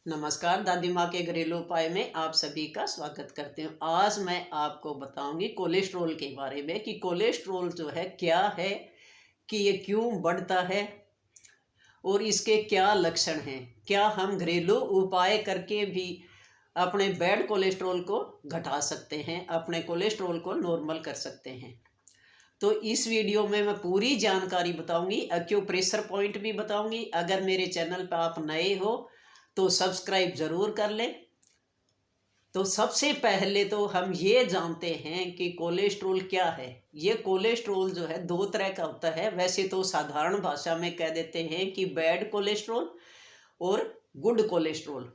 नमस्कार, दादी माँ के घरेलू उपाय में आप सभी का स्वागत करती हूँ। आज मैं आपको बताऊंगी कोलेस्ट्रॉल के बारे में कि कोलेस्ट्रॉल जो है क्या है, कि ये क्यों बढ़ता है और इसके क्या लक्षण हैं। क्या हम घरेलू उपाय करके भी अपने बैड कोलेस्ट्रॉल को घटा सकते हैं, अपने कोलेस्ट्रॉल को नॉर्मल कर सकते हैं। तो इस वीडियो में मैं पूरी जानकारी बताऊंगी, एक्यूप्रेशर पॉइंट भी बताऊंगी। अगर मेरे चैनल पर आप नए हो तो सब्सक्राइब ज़रूर कर लें। तो सबसे पहले तो हम ये जानते हैं कि कोलेस्ट्रॉल क्या है। ये कोलेस्ट्रॉल जो है दो तरह का होता है। वैसे तो साधारण भाषा में कह देते हैं कि बैड कोलेस्ट्रॉल और गुड कोलेस्ट्रॉल।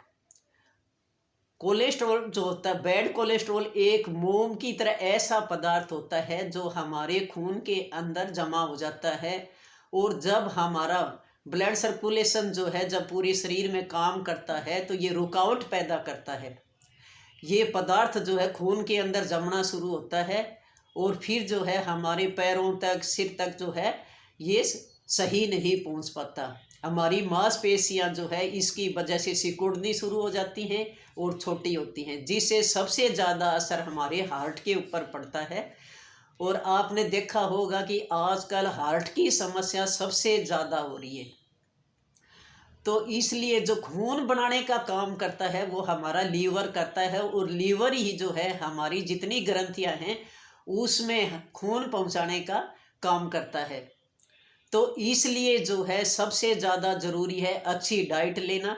कोलेस्ट्रॉल जो होता है, बैड कोलेस्ट्रॉल एक मोम की तरह ऐसा पदार्थ होता है जो हमारे खून के अंदर जमा हो जाता है, और जब हमारा ब्लड सर्कुलेशन जो है जब पूरे शरीर में काम करता है तो ये रुकावट पैदा करता है। ये पदार्थ जो है खून के अंदर जमना शुरू होता है और फिर जो है हमारे पैरों तक, सिर तक जो है ये सही नहीं पहुंच पाता। हमारी मांसपेशियां जो है इसकी वजह से सिकुड़नी शुरू हो जाती हैं और छोटी होती हैं, जिससे सबसे ज़्यादा असर हमारे हार्ट के ऊपर पड़ता है। और आपने देखा होगा कि आजकल हार्ट की समस्या सबसे ज़्यादा हो रही है। तो इसलिए जो खून बनाने का काम करता है वो हमारा लीवर करता है, और लीवर ही जो है हमारी जितनी ग्रंथियां हैं उसमें खून पहुंचाने का काम करता है। तो इसलिए जो है सबसे ज़्यादा ज़रूरी है अच्छी डाइट लेना।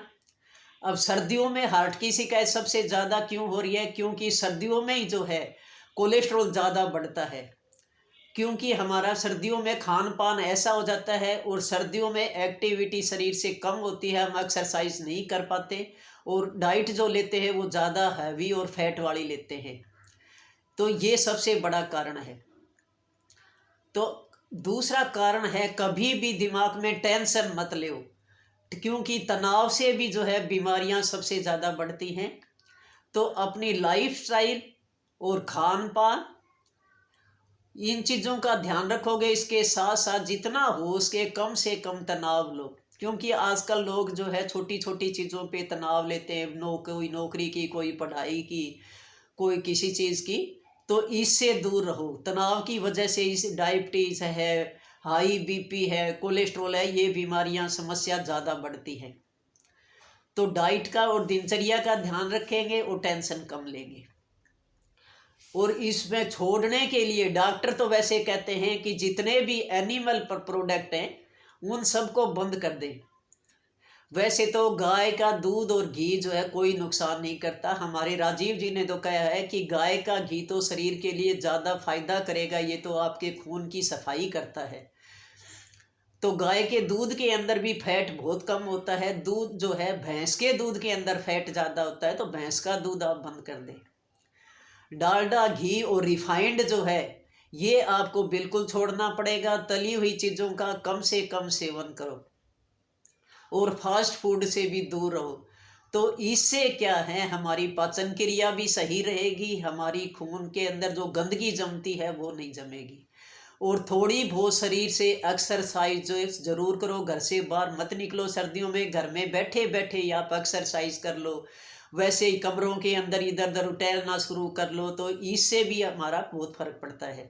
अब सर्दियों में हार्ट की शिकायत सबसे ज़्यादा क्यों हो रही है? क्योंकि सर्दियों में ही जो है कोलेस्ट्रॉल ज़्यादा बढ़ता है, क्योंकि हमारा सर्दियों में खान पान ऐसा हो जाता है और सर्दियों में एक्टिविटी शरीर से कम होती है, हम एक्सरसाइज नहीं कर पाते, और डाइट जो लेते हैं वो ज़्यादा हैवी और फैट वाली लेते हैं। तो ये सबसे बड़ा कारण है। तो दूसरा कारण है, कभी भी दिमाग में टेंशन मत लो, क्योंकि तनाव से भी जो है बीमारियां सबसे ज़्यादा बढ़ती हैं। तो अपनी लाइफस्टाइल और खान पान, इन चीज़ों का ध्यान रखोगे, इसके साथ साथ जितना हो उसके कम से कम तनाव लो, क्योंकि आजकल लोग जो है छोटी छोटी चीज़ों पे तनाव लेते हैं। कोई नौकरी की, कोई पढ़ाई की, कोई किसी चीज़ की। तो इससे दूर रहो। तनाव की वजह से इस डायबिटीज़ है, हाई बीपी है, कोलेस्ट्रॉल है, ये बीमारियां समस्या ज़्यादा बढ़ती हैं। तो डाइट का और दिनचर्या का ध्यान रखेंगे और टेंशन कम लेंगे। और इसमें छोड़ने के लिए डॉक्टर तो वैसे कहते हैं कि जितने भी एनिमल प्रोडक्ट हैं उन सबको बंद कर दें। वैसे तो गाय का दूध और घी जो है कोई नुकसान नहीं करता। हमारे राजीव जी ने तो कहा है कि गाय का घी तो शरीर के लिए ज़्यादा फायदा करेगा, ये तो आपके खून की सफाई करता है। तो गाय के दूध के अंदर भी फैट बहुत कम होता है। दूध जो है, भैंस के दूध के अंदर फैट ज़्यादा होता है, तो भैंस का दूध आप बंद कर दें। डालडा, घी और रिफाइंड जो है ये आपको बिल्कुल छोड़ना पड़ेगा। तली हुई चीज़ों का कम से कम सेवन करो और फास्ट फूड से भी दूर रहो। तो इससे क्या है, हमारी पाचन क्रिया भी सही रहेगी, हमारी खून के अंदर जो गंदगी जमती है वो नहीं जमेगी। और थोड़ी बहुत शरीर से एक्सरसाइज जो ज़रूर करो। घर से बाहर मत निकलो सर्दियों में, घर में बैठे बैठे ही आप एक्सरसाइज कर लो। वैसे ही कमरों के अंदर इधर उधर टहलना शुरू कर लो, तो इससे भी हमारा बहुत फर्क पड़ता है।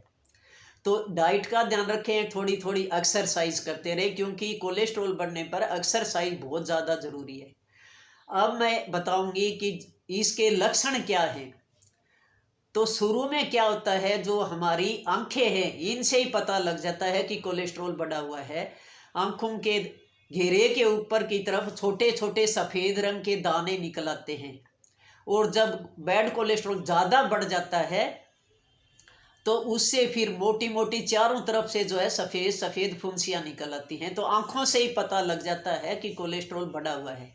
तो डाइट का ध्यान रखें, थोड़ी थोड़ी एक्सरसाइज करते रहे, क्योंकि कोलेस्ट्रॉल बढ़ने पर एक्सरसाइज बहुत ज़्यादा ज़रूरी है। अब मैं बताऊंगी कि इसके लक्षण क्या हैं। तो शुरू में क्या होता है, जो हमारी आंखें हैं इनसे ही पता लग जाता है कि कोलेस्ट्रॉल बढ़ा हुआ है। आंखों के घेरे के ऊपर की तरफ छोटे छोटे सफ़ेद रंग के दाने निकल आते हैं, और जब बैड कोलेस्ट्रॉल ज़्यादा बढ़ जाता है तो उससे फिर मोटी मोटी चारों तरफ से जो है सफ़ेद सफ़ेद फुंसियाँ निकल आती हैं। तो आंखों से ही पता लग जाता है कि कोलेस्ट्रॉल बढ़ा हुआ है।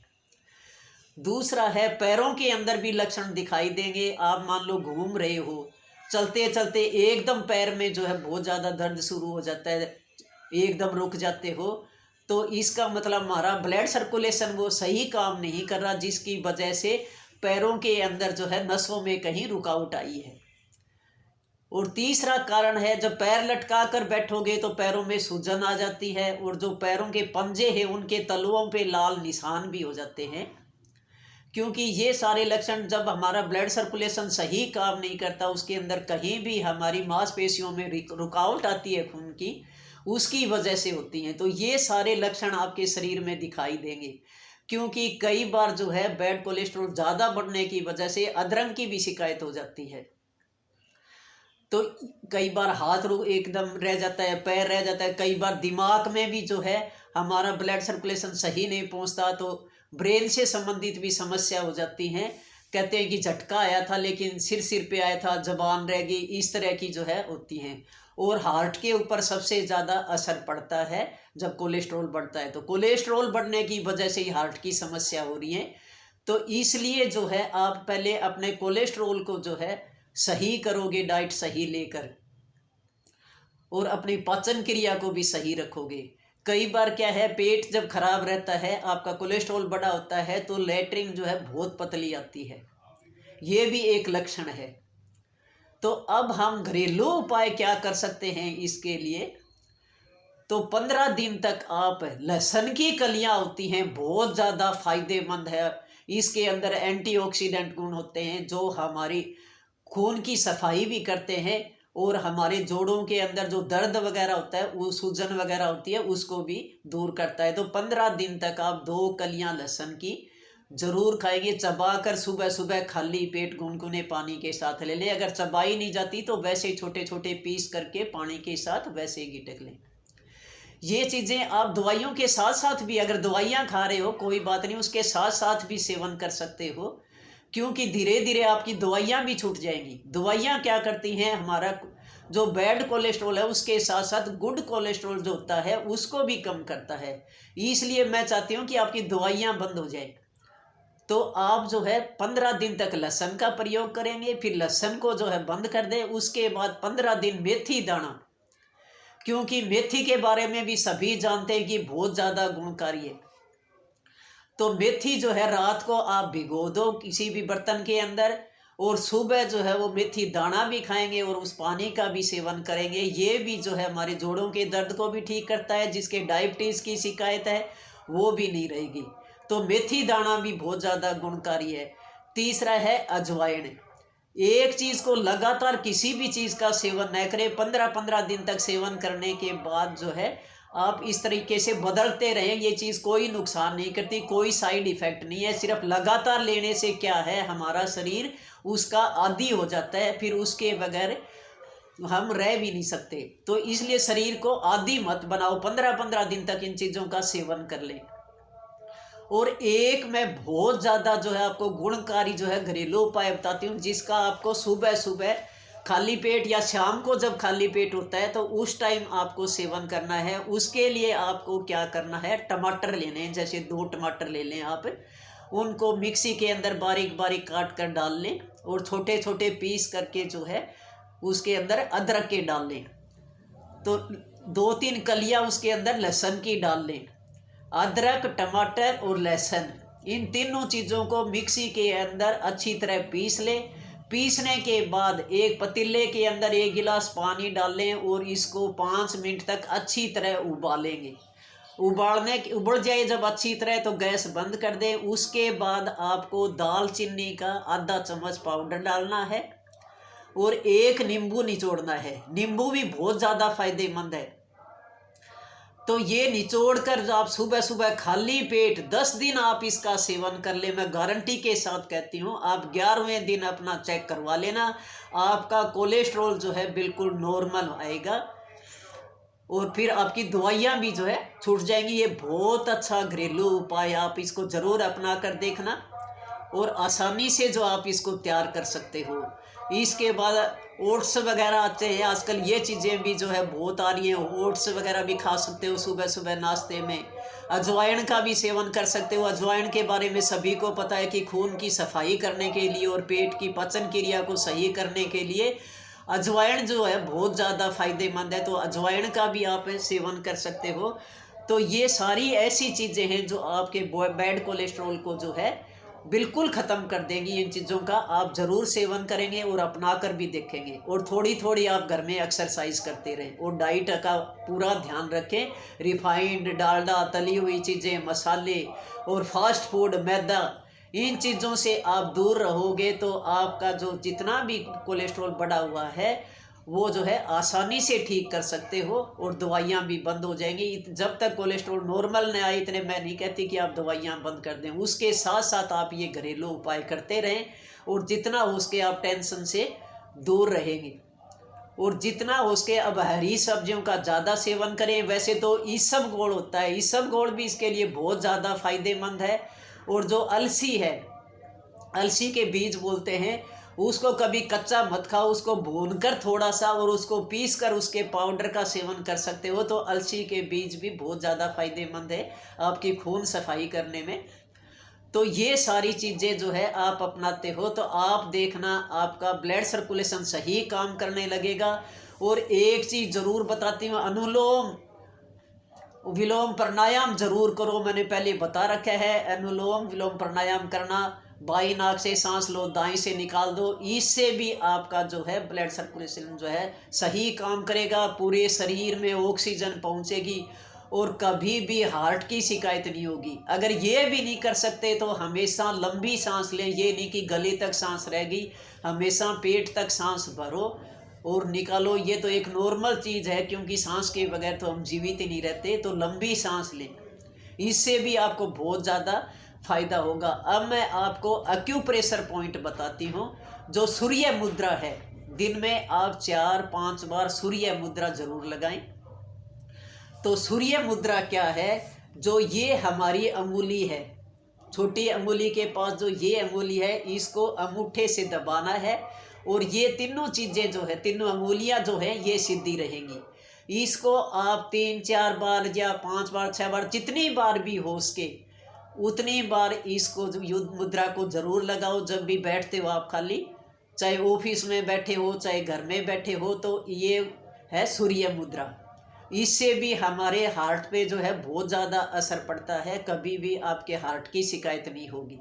दूसरा है, पैरों के अंदर भी लक्षण दिखाई देंगे। आप मान लो घूम रहे हो, चलते चलते एकदम पैर में जो है बहुत ज़्यादा दर्द शुरू हो जाता है, एकदम रुक जाते हो, तो इसका मतलब हमारा ब्लड सर्कुलेशन वो सही काम नहीं कर रहा, जिसकी वजह से पैरों के अंदर जो है नसों में कहीं रुकावट आई है। और तीसरा कारण है, जब पैर लटका कर बैठोगे तो पैरों में सूजन आ जाती है, और जो पैरों के पंजे हैं उनके तलुओं पे लाल निशान भी हो जाते हैं, क्योंकि ये सारे लक्षण जब हमारा ब्लड सर्कुलेशन सही काम नहीं करता, उसके अंदर कहीं भी हमारी मांसपेशियों में रुकावट आती है खून की, उसकी वजह से होती हैं। तो ये सारे लक्षण आपके शरीर में दिखाई देंगे। क्योंकि कई बार जो है बैड कोलेस्ट्रॉल ज़्यादा बढ़ने की वजह से अधरंग की भी शिकायत हो जाती है। तो कई बार हाथ एकदम रह जाता है, पैर रह जाता है, कई बार दिमाग में भी जो है हमारा ब्लड सर्कुलेशन सही नहीं पहुंचता, तो ब्रेन से संबंधित भी समस्या हो जाती हैं। कहते हैं कि झटका आया था लेकिन सिर पे आया था, जबान रह गई, इस तरह की जो है होती हैं। और हार्ट के ऊपर सबसे ज़्यादा असर पड़ता है जब कोलेस्ट्रॉल बढ़ता है। तो कोलेस्ट्रॉल बढ़ने की वजह से ही हार्ट की समस्या हो रही है। तो इसलिए जो है आप पहले अपने कोलेस्ट्रॉल को जो है सही करोगे, डाइट सही लेकर, और अपनी पाचन क्रिया को भी सही रखोगे। कई बार क्या है, पेट जब खराब रहता है, आपका कोलेस्ट्रॉल बड़ा होता है, तो लैट्रिन जो है बहुत पतली आती है, ये भी एक लक्षण है। तो अब हम घरेलू उपाय क्या कर सकते हैं इसके लिए? तो 15 दिन तक आप लहसुन की कलियां होती हैं, बहुत ज़्यादा फायदेमंद है। इसके अंदर एंटीऑक्सीडेंट गुण होते हैं जो हमारी खून की सफाई भी करते हैं, और हमारे जोड़ों के अंदर जो दर्द वगैरह होता है, वो सूजन वगैरह होती है, उसको भी दूर करता है। तो 15 दिन तक आप 2 कलियां लहसुन की जरूर खाएंगे, चबाकर सुबह सुबह खाली पेट गुनगुने पानी के साथ ले लें। अगर चबाई नहीं जाती तो वैसे ही छोटे छोटे पीस करके पानी के साथ वैसे ही गिटक लें। ये चीज़ें आप दवाइयों के साथ साथ भी, अगर दवाइयाँ खा रहे हो कोई बात नहीं, उसके साथ साथ भी सेवन कर सकते हो, क्योंकि धीरे धीरे आपकी दवाइयाँ भी छूट जाएंगी। दवाइयाँ क्या करती हैं, हमारा जो बैड कोलेस्ट्रॉल है उसके साथ साथ गुड कोलेस्ट्रॉल जो होता है उसको भी कम करता है। इसलिए मैं चाहती हूँ कि आपकी दवाइयाँ बंद हो जाए। तो आप जो है 15 दिन तक लहसुन का प्रयोग करेंगे, फिर लहसुन को जो है बंद कर दें। उसके बाद 15 दिन मेथी दाना, क्योंकि मेथी के बारे में भी सभी जानते हैं कि बहुत ज़्यादा गुणकारी है। तो मेथी जो है रात को आप भिगो दो किसी भी बर्तन के अंदर, और सुबह जो है वो मेथी दाना भी खाएंगे और उस पानी का भी सेवन करेंगे। ये भी जो है हमारे जोड़ों के दर्द को भी ठीक करता है, जिसके डायबिटीज़ की शिकायत है वो भी नहीं रहेगी। तो मेथी दाना भी बहुत ज़्यादा गुणकारी है। तीसरा है अजवाइन। एक चीज़ को लगातार किसी भी चीज़ का सेवन न करें, 15-15 दिन तक सेवन करने के बाद जो है आप इस तरीके से बदलते रहें। ये चीज़ कोई नुकसान नहीं करती, कोई साइड इफ़ेक्ट नहीं है। सिर्फ लगातार लेने से क्या है, हमारा शरीर उसका आदी हो जाता है, फिर उसके बगैर हम रह भी नहीं सकते। तो इसलिए शरीर को आदी मत बनाओ, 15-15 दिन तक इन चीज़ों का सेवन कर लें। और एक मैं बहुत ज़्यादा जो है आपको गुणकारी जो है घरेलू उपाय बताती हूँ, जिसका आपको सुबह सुबह खाली पेट या शाम को जब खाली पेट होता है तो उस टाइम आपको सेवन करना है। उसके लिए आपको क्या करना है, टमाटर लेने हैं, जैसे 2 टमाटर ले लें आप, उनको मिक्सी के अंदर बारीक बारीक काट कर डाल लें, और छोटे छोटे पीस करके जो है उसके अंदर अदरक के डाल लें। तो 2-3 कलियाँ उसके अंदर लहसुन की डाल लें। अदरक, टमाटर और लहसुन, इन तीनों चीज़ों को मिक्सी के अंदर अच्छी तरह पीस लें। पीसने के बाद एक पतीले के अंदर 1 गिलास पानी डाल लें और इसको 5 मिनट तक अच्छी तरह उबालेंगे। उबल जाए जब अच्छी तरह तो गैस बंद कर दें। उसके बाद आपको दालचीनी का आधा चम्मच पाउडर डालना है और 1 नींबू निचोड़ना है। नींबू भी बहुत ज़्यादा फायदेमंद है। तो ये निचोड़ कर जो आप सुबह सुबह खाली पेट 10 दिन आप इसका सेवन कर ले, मैं गारंटी के साथ कहती हूँ, आप 11वें दिन अपना चेक करवा लेना, आपका कोलेस्ट्रॉल जो है बिल्कुल नॉर्मल आएगा, और फिर आपकी दवाइयाँ भी जो है छूट जाएंगी। ये बहुत अच्छा घरेलू उपाय, आप इसको ज़रूर अपना कर देखना, और आसानी से जो आप इसको तैयार कर सकते हो। इसके बाद ओट्स वगैरह आते हैं आजकल, ये चीज़ें भी जो है बहुत आ रही हैं। ओट्स वगैरह भी खा सकते हो सुबह सुबह नाश्ते में। अजवाइन का भी सेवन कर सकते हो। अजवाइन के बारे में सभी को पता है कि खून की सफाई करने के लिए और पेट की पाचन क्रिया को सही करने के लिए अजवाइन जो है बहुत ज़्यादा फायदेमंद है। तो अजवाइन का भी आप सेवन कर सकते हो। तो ये सारी ऐसी चीज़ें हैं जो आपके बैड कोलेस्ट्रॉल को जो है बिल्कुल ख़त्म कर देंगी। इन चीज़ों का आप ज़रूर सेवन करेंगे और अपना कर भी देखेंगे। और थोड़ी थोड़ी आप घर में एक्सरसाइज करते रहें और डाइट का पूरा ध्यान रखें। रिफाइंड, डालडा, तली हुई चीज़ें, मसाले और फास्ट फूड, मैदा, इन चीज़ों से आप दूर रहोगे तो आपका जो जितना भी कोलेस्ट्रॉल बढ़ा हुआ है वो जो है आसानी से ठीक कर सकते हो, और दवाइयाँ भी बंद हो जाएंगी। जब तक कोलेस्ट्रॉल नॉर्मल न आए इतने मैं नहीं कहती कि आप दवाइयाँ बंद कर दें, उसके साथ साथ आप ये घरेलू उपाय करते रहें, और जितना हो सके आप टेंशन से दूर रहेंगे। और जितना हो सके अब हरी सब्जियों का ज़्यादा सेवन करें। वैसे तो इसबगोल होता है, इसबगोल भी इसके लिए बहुत ज़्यादा फायदेमंद है। और जो अलसी है, अलसी के बीज बोलते हैं, उसको कभी कच्चा मत खाओ, उसको भूनकर थोड़ा सा और उसको पीस कर उसके पाउडर का सेवन कर सकते हो। तो अलसी के बीज भी बहुत ज़्यादा फायदेमंद है आपकी खून सफाई करने में। तो ये सारी चीज़ें जो है आप अपनाते हो तो आप देखना आपका ब्लड सर्कुलेशन सही काम करने लगेगा। और एक चीज़ ज़रूर बताती हूँ, अनुलोम विलोम प्राणायाम जरूर करो। मैंने पहले बता रखा है, अनुलोम विलोम प्राणायाम करना, बाई नाक से सांस लो, दाएं से निकाल दो, इससे भी आपका जो है ब्लड सर्कुलेशन जो है सही काम करेगा, पूरे शरीर में ऑक्सीजन पहुंचेगी और कभी भी हार्ट की शिकायत नहीं होगी। अगर ये भी नहीं कर सकते तो हमेशा लंबी सांस लें, ये नहीं कि गले तक सांस रहेगी, हमेशा पेट तक सांस भरो और निकालो। ये तो एक नॉर्मल चीज़ है, क्योंकि सांस के बगैर तो हम जीवित ही नहीं रहते। तो लंबी सांस लें, इससे भी आपको बहुत ज़्यादा फायदा होगा। अब मैं आपको एक्यूप्रेशर पॉइंट बताती हूँ, जो सूर्य मुद्रा है। दिन में आप 4-5 बार सूर्य मुद्रा जरूर लगाएं। तो सूर्य मुद्रा क्या है, जो ये हमारी अंगुली है, छोटी अंगुली के पास जो ये अंगुली है, इसको अंगूठे से दबाना है और ये तीनों चीज़ें जो है, तीनों अंगुलियां जो है ये सीधी रहेंगी। इसको आप 3-4 बार या 5 बार 6 बार जितनी बार भी हो सके उतनी बार इसको युद्ध मुद्रा को जरूर लगाओ। जब भी बैठते हो आप, खाली चाहे ऑफिस में बैठे हो चाहे घर में बैठे हो, तो ये है सूर्य मुद्रा। इससे भी हमारे हार्ट पे जो है बहुत ज़्यादा असर पड़ता है, कभी भी आपके हार्ट की शिकायत नहीं होगी।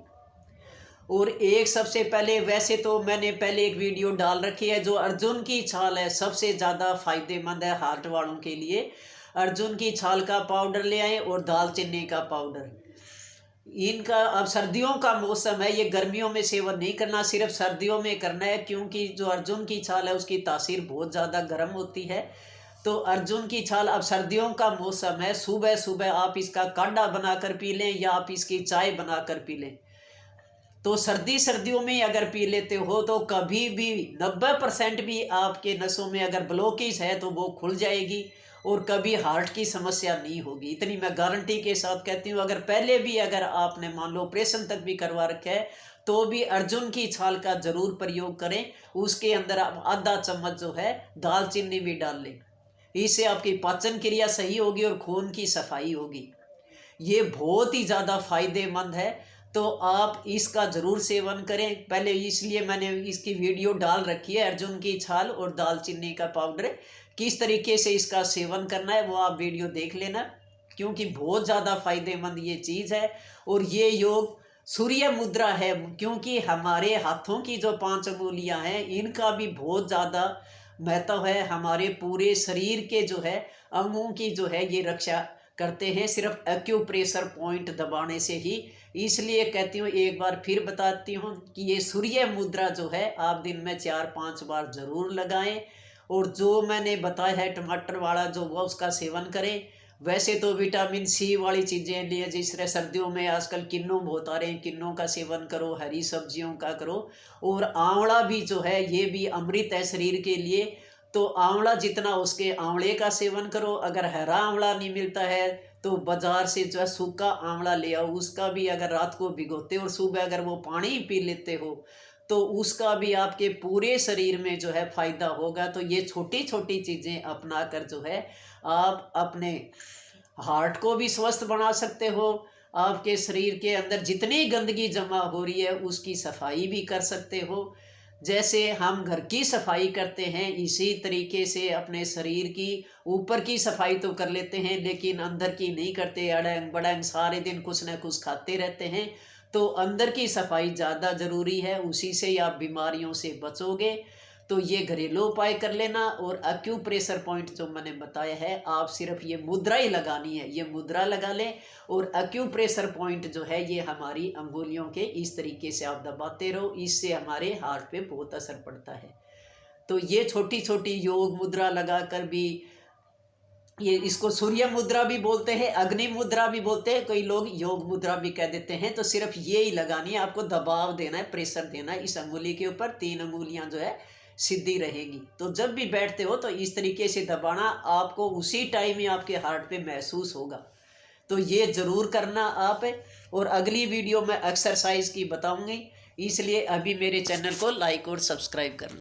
और एक सबसे पहले, वैसे तो मैंने पहले एक वीडियो डाल रखी है, जो अर्जुन की छाल है, सबसे ज़्यादा फायदेमंद है हार्ट वालों के लिए। अर्जुन की छाल का पाउडर ले आए और दालचीनी का पाउडर। इनका अब सर्दियों का मौसम है, ये गर्मियों में सेवन नहीं करना, सिर्फ सर्दियों में करना है, क्योंकि जो अर्जुन की छाल है उसकी तासीर बहुत ज़्यादा गर्म होती है। तो अर्जुन की छाल, अब सर्दियों का मौसम है, सुबह सुबह आप इसका काढ़ा बनाकर पी लें या आप इसकी चाय बनाकर पी लें। तो सर्दियों में अगर पी लेते हो तो कभी भी 90% भी आपके नसों में अगर ब्लॉकेज है तो वो खुल जाएगी और कभी हार्ट की समस्या नहीं होगी। इतनी मैं गारंटी के साथ कहती हूँ। अगर पहले भी अगर आपने मान लो ऑपरेशन तक भी करवा रखा है तो भी अर्जुन की छाल का जरूर प्रयोग करें। उसके अंदर आप आधा चम्मच जो है दालचीनी भी डाल लें, इससे आपकी पाचन क्रिया सही होगी और खून की सफाई होगी। ये बहुत ही ज़्यादा फायदेमंद है, तो आप इसका ज़रूर सेवन करें। पहले इसलिए मैंने इसकी वीडियो डाल रखी है, अर्जुन की छाल और दालचीनी का पाउडर किस तरीके से इसका सेवन करना है, वो आप वीडियो देख लेना, क्योंकि बहुत ज़्यादा फायदेमंद ये चीज़ है। और ये योग सूर्य मुद्रा है, क्योंकि हमारे हाथों की जो 5 अंगुलियां हैं इनका भी बहुत ज़्यादा महत्व है। हमारे पूरे शरीर के जो है अंगों की जो है ये रक्षा करते हैं, सिर्फ एक्यूप्रेशर पॉइंट दबाने से ही। इसलिए कहती हूँ, एक बार फिर बताती हूँ कि ये सूर्य मुद्रा जो है आप दिन में 4-5 बार ज़रूर लगाएं। और जो मैंने बताया है टमाटर वाला जो हुआ उसका सेवन करें। वैसे तो विटामिन सी वाली चीज़ें लिए, जिस तरह सर्दियों में आजकल किन्नू बहुत आ रहे हैं, किन्नों का सेवन करो, हरी सब्जियों का करो। और आंवला भी जो है ये भी अमृत है शरीर के लिए, तो आंवला जितना उसके आंवले का सेवन करो। अगर हरा आंवला नहीं मिलता है तो बाजार से जो है सूखा आंवला ले आओ, उसका भी अगर रात को भिगोते और सुबह अगर वो पानी पी लेते हो तो उसका भी आपके पूरे शरीर में जो है फायदा होगा। तो ये छोटी छोटी चीज़ें अपना कर जो है आप अपने हार्ट को भी स्वस्थ बना सकते हो, आपके शरीर के अंदर जितनी गंदगी जमा हो रही है उसकी सफाई भी कर सकते हो। जैसे हम घर की सफाई करते हैं इसी तरीके से अपने शरीर की ऊपर की सफाई तो कर लेते हैं, लेकिन अंदर की नहीं करते। अड़ंग बड़ंग सारे दिन कुछ न कुछ खाते रहते हैं, तो अंदर की सफाई ज़्यादा ज़रूरी है, उसी से ही आप बीमारियों से बचोगे। तो ये घरेलू उपाय कर लेना। और एक्यूप्रेशर पॉइंट जो मैंने बताया है, आप सिर्फ ये मुद्रा ही लगानी है, ये मुद्रा लगा लें। और एक्यूप्रेशर पॉइंट जो है ये हमारी अंगुलियों के इस तरीके से आप दबाते रहो, इससे हमारे हार्ट पे बहुत असर पड़ता है। तो ये छोटी छोटी योग मुद्रा लगाकर भी, ये इसको सूर्य मुद्रा भी बोलते हैं, अग्नि मुद्रा भी बोलते हैं, कई लोग योग मुद्रा भी कह देते हैं। तो सिर्फ ये ही लगानी है, आपको दबाव देना है, प्रेशर देना है इस अंगुली के ऊपर। 3 अंगुलियां जो है सीधी रहेगी। तो जब भी बैठते हो तो इस तरीके से दबाना, आपको उसी टाइम ही आपके हार्ट पे महसूस होगा। तो ये ज़रूर करना आप। और अगली वीडियो में एक्सरसाइज की बताऊंगी, इसलिए अभी मेरे चैनल को लाइक और सब्सक्राइब करना।